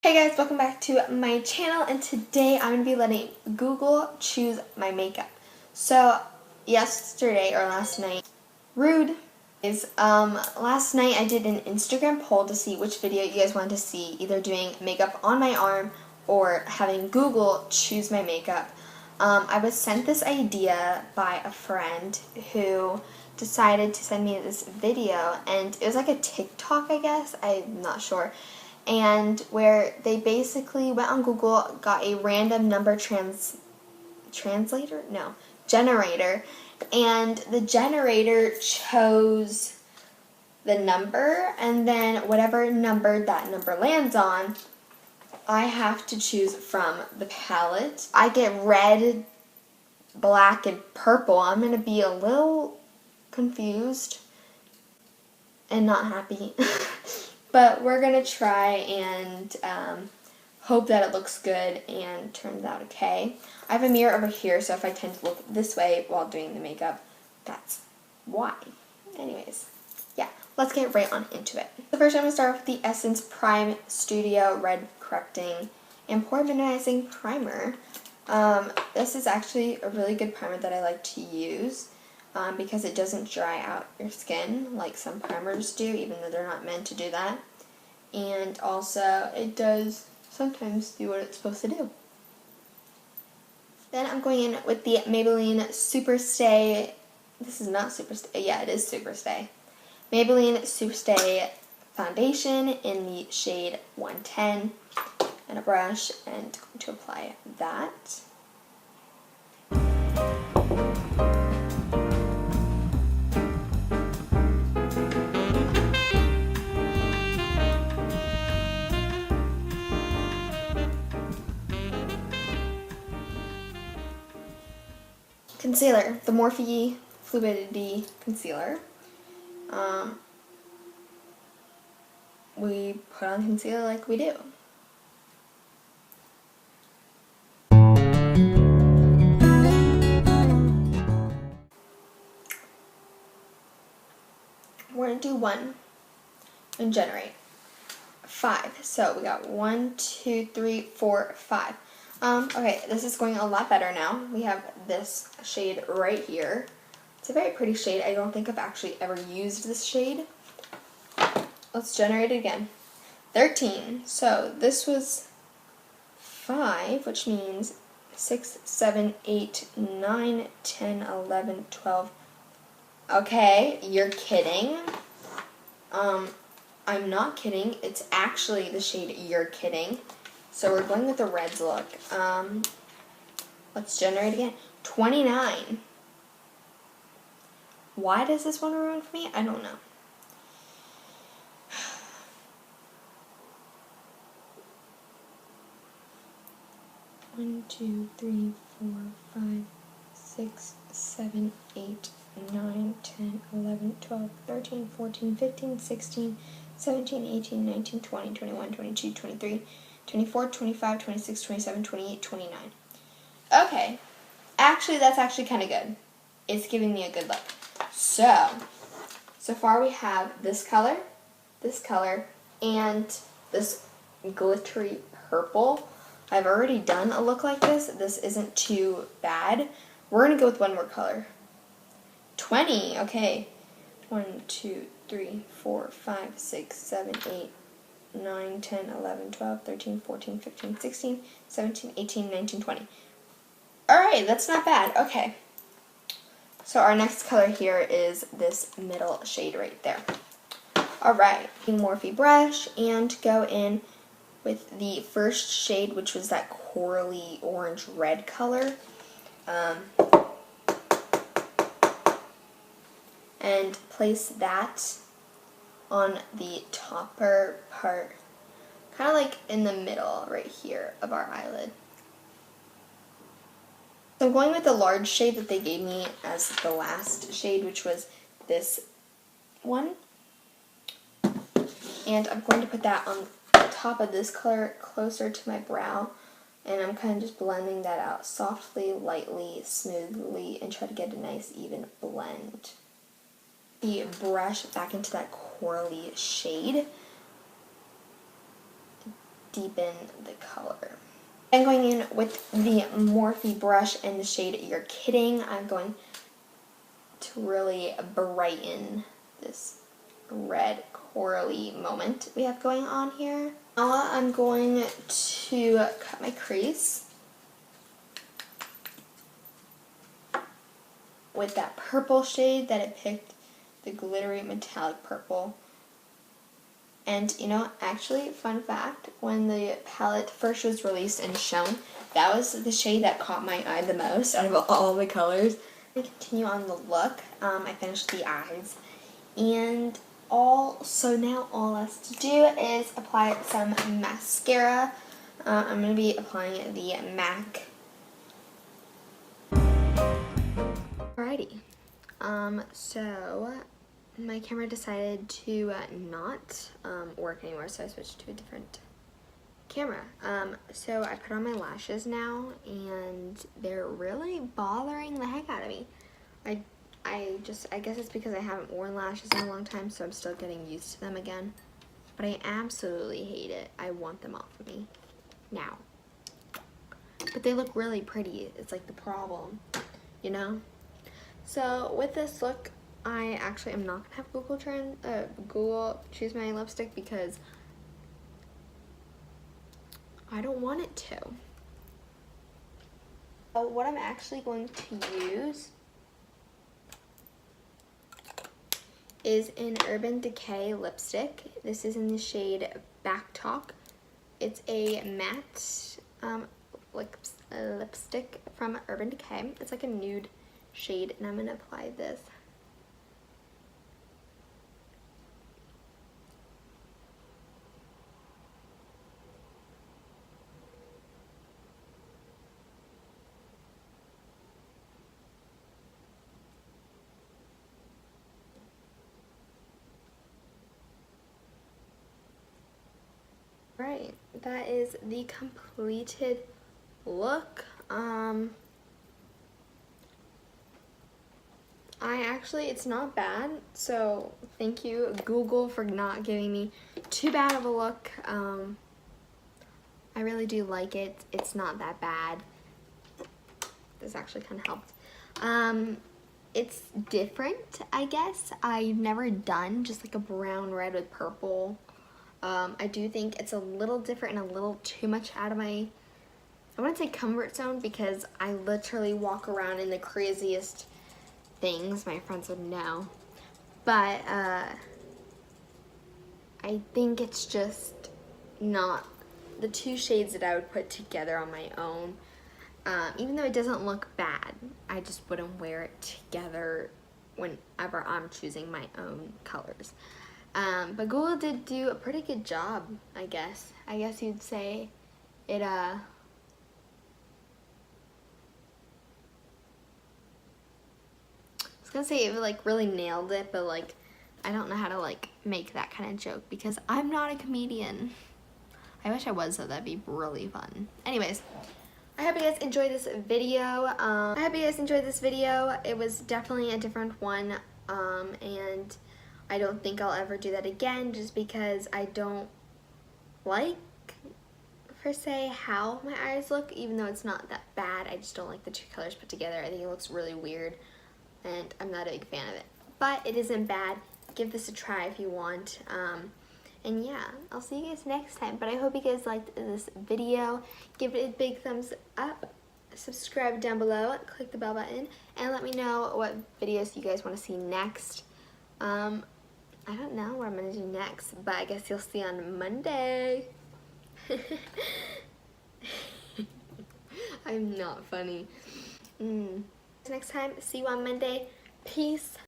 Hey guys, welcome back to my channel, and today I'm going to be letting Google choose my makeup. So, yesterday or last night, last night I did an Instagram poll to see which video you guys wanted to see, either doing makeup on my arm or having Google choose my makeup. I was sent this idea by a friend who decided to send me this video, and it was like a TikTok, I guess, I'm not sure. And where they basically went on Google, got a random number generator, and the generator chose the number, and then whatever number that number lands on, I have to choose from the palette. I get red, black, and purple. I'm going to be a little confused and not happy. But we're going to try and hope that it looks good and turns out okay. I have a mirror over here, so if I tend to look this way while doing the makeup, that's why. Anyways, yeah, let's get right on into it. So first I'm going to start with the Essence Prime Studio Red Correcting and Pore Minimizing Primer. This is actually a really good primer that I like to use. Because it doesn't dry out your skin like some primers do, even though they're not meant to do that. And also, it does sometimes do what it's supposed to do. Then I'm going in with the Maybelline Superstay. This is not Superstay. Yeah, it is Superstay. Maybelline Superstay Foundation in the shade 110. And a brush, and going to apply that. Concealer, the Morphe Fluidity Concealer. We put on concealer like we do. We're going to do 1 and generate 5. So we got 1, 2, 3, 4, 5. Okay, this is going a lot better now. We have this shade right here. It's a very pretty shade. I don't think I've actually ever used this shade. Let's generate it again. 13. So this was 5, which means 6, 7, 8, 9, 10, 11, 12. Okay, you're kidding. I'm not kidding. It's actually the shade You're Kidding. So we're going with the reds look. Let's generate again. 29. Why does this one ruin for me? I don't know. One, 2, 3, 4, 5, 6, 7, 8, 9, 10, 11, 12, 13, 14, 15, 16, 17, 18, 19, 20, 21, 22, 23, 24, 25, 26, 27, 28, 29. Okay. Actually, that's actually kind of good. It's giving me a good look. So far we have this color, and this glittery purple. I've already done a look like this. This isn't too bad. We're going to go with one more color. 20. Okay. 1, 2, 3, 4, 5, 6, 7, 8, 9, 10, 11, 12, 13, 14, 15, 16, 17, 18, 19, 20. Alright, that's not bad. Okay. So our next color here is this middle shade right there. Alright, Morphe brush, and go in with the first shade, which was that corally orange-red color. And place that on the topper part, kind of like in the middle right here of our eyelid. So I'm going with the large shade that they gave me as the last shade, which was this one. And I'm going to put that on top of this color closer to my brow. And I'm kind of just blending that out softly, lightly, smoothly, and try to get a nice even blend. The brush back into that corally shade. deepen the color. I'm going in with the Morphe brush in the shade You're Kidding. I'm going to really brighten this red corally moment we have going on here. Now I'm going to cut my crease with that purple shade that I picked, the glittery metallic purple. And you know, actually, fun fact, when the palette first was released and shown, that was the shade that caught my eye the most out of all the colors. To continue on the look, I finished the eyes, and so now all left to do is apply some mascara. I'm going to be applying the MAC. Alrighty, so my camera decided to not work anymore, so I switched to a different camera. So I put on my lashes now, and they're really bothering the heck out of me. I guess it's because I haven't worn lashes in a long time, so I'm still getting used to them again. But I absolutely hate it. I want them off of me now. But they look really pretty. It's like the problem, you know? So with this look, I actually am not gonna have Google choose my lipstick because I don't want it to. So what I'm actually going to use is an Urban Decay lipstick. This is in the shade Back Talk. It's a matte lipstick from Urban Decay. It's like a nude shade, and I'm gonna apply this. Right, that is the completed look. It's not bad, so thank you Google for not giving me too bad of a look. I really do like it. It's not that bad. This actually kind of helped. It's different, I guess. I've never done just like a brown red with purple. I do think it's a little different and a little too much out of my, I wouldn't say comfort zone, because I literally walk around in the craziest things, my friends would know. But I think it's just not the two shades that I would put together on my own. Even though it doesn't look bad, I just wouldn't wear it together whenever I'm choosing my own colors. But Google did do a pretty good job, I guess. I guess you'd say it, I was gonna say it like really nailed it, but like, I don't know how to like make that kind of joke because I'm not a comedian. I wish I was, though. That'd be really fun. Anyways, I hope you guys enjoyed this video. It was definitely a different one, and I don't think I'll ever do that again just because I don't like, per se, how my eyes look, even though it's not that bad. I just don't like the two colors put together. I think it looks really weird, and I'm not a big fan of it. But it isn't bad. Give this a try if you want. And yeah, I'll see you guys next time. But I hope you guys liked this video. Give it a big thumbs up. Subscribe down below. Click the bell button. And let me know what videos you guys want to see next. I don't know what I'm going to do next, but I guess you'll see on Monday. I'm not funny. Next time, see you on Monday. Peace.